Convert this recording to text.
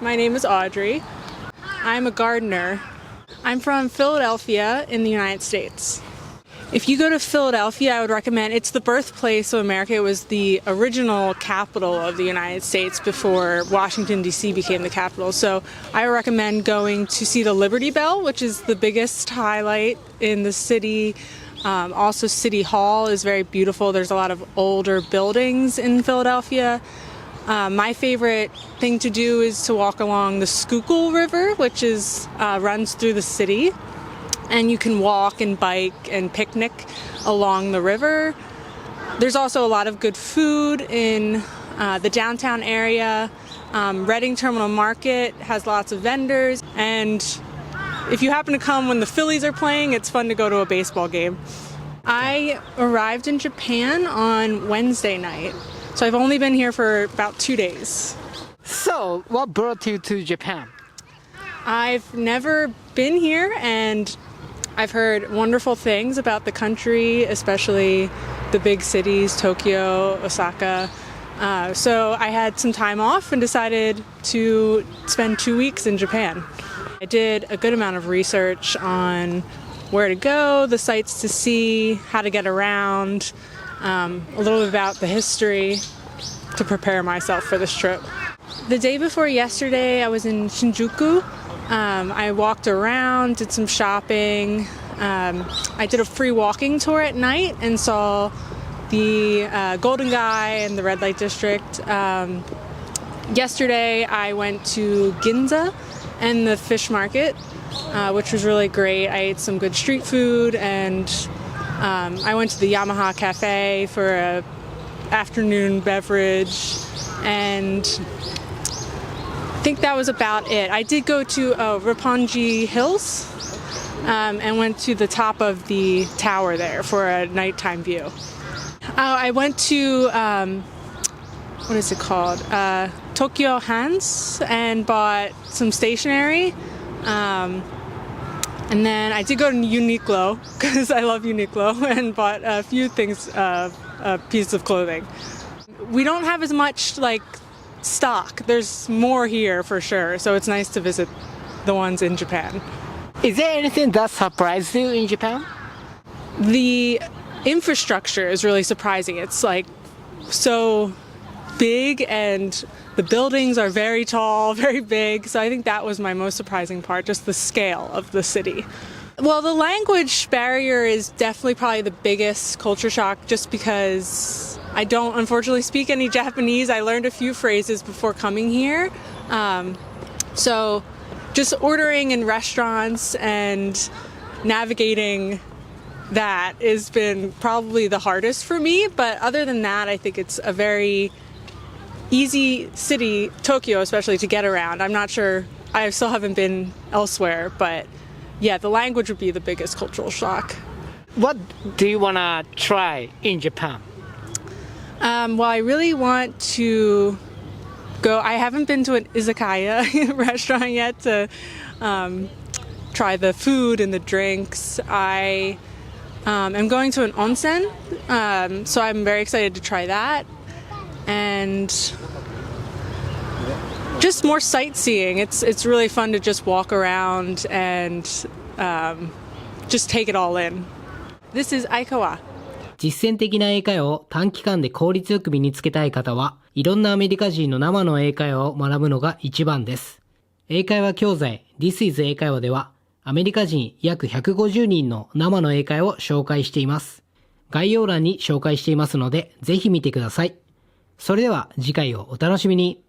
my name is Audrey. I'm a gardener. I'm from Philadelphia in the United States. If you go to Philadelphia, I would recommend, it's the birthplace of America. It was the original capital of the United States before Washington, D.C. became the capital. So I recommend going to see the Liberty Bell, which is the biggest highlight in the city. Also, City Hall is very beautiful. There's a lot of older buildings in Philadelphia. My favorite thing to do is to walk along the Schuylkill River, which runs through the city. And you can walk and bike and picnic along the river. There's also a lot of good food in the downtown area. Reading Terminal Market has lots of vendors. And if you happen to come when the Phillies are playing, it's fun to go to a baseball game. I arrived in Japan on Wednesday night. So I've only been here for about 2 days. So, what brought you to Japan? I've never been here, and I've heard wonderful things about the country, especially the big cities, Tokyo, Osaka. So I had some time off and decided to spend 2 weeks in Japan. I did a good amount of research on where to go, the sights to see, how to get around, a little bit about the history to prepare myself for this trip. The day before yesterday, I was in Shinjuku. I walked around, did some shopping. I did a free walking tour at night and saw the Golden Guy and the Red Light District. Yesterday, I went to Ginza and the fish market, which was really great. I ate some good street food, and I went to the Yamaha Cafe for an afternoon beverage, and I think that was about it. I did go to Roppongi Hills and went to the top of the tower there for a nighttime view. I went to, what is it called? Tokyo Hands, and bought some stationery. And then I did go to Uniqlo because I love Uniqlo, and bought a few things, pieces of clothing. We don't have as much stock. There's more here for sure, so it's nice to visit the ones in Japan. Is there anything that surprised you in Japan? The infrastructure is really surprising. It's so big, and the buildings are very tall, very big, so I think that was my most surprising part, just the scale of the city. Well, the language barrier is definitely probably the biggest culture shock, just because I don't unfortunately speak any Japanese. I learned a few phrases before coming here. So just ordering in restaurants and navigating that has been probably the hardest for me. But other than that, I think it's a very easy city, Tokyo especially, to get around. I'm not sure, I still haven't been elsewhere, but yeah, the language would be the biggest cultural shock. What do you want to try in Japan? Well, I really want to go. I haven't been to an izakaya restaurant yet to try the food and the drinks. I am going to an onsen, so I'm very excited to try that. And just more sightseeing. It's really fun to just walk around and just take it all in. This is Aikawa. 実践的な英会話を短期間で効率よく身につけたい方は、いろんなアメリカ人の生の英会話を学ぶのが一番です。英会話教材 This is 英会話では、アメリカ人約150人の生の英会話を紹介しています。概要欄に紹介していますので、ぜひ見てください。それでは次回をお楽しみに。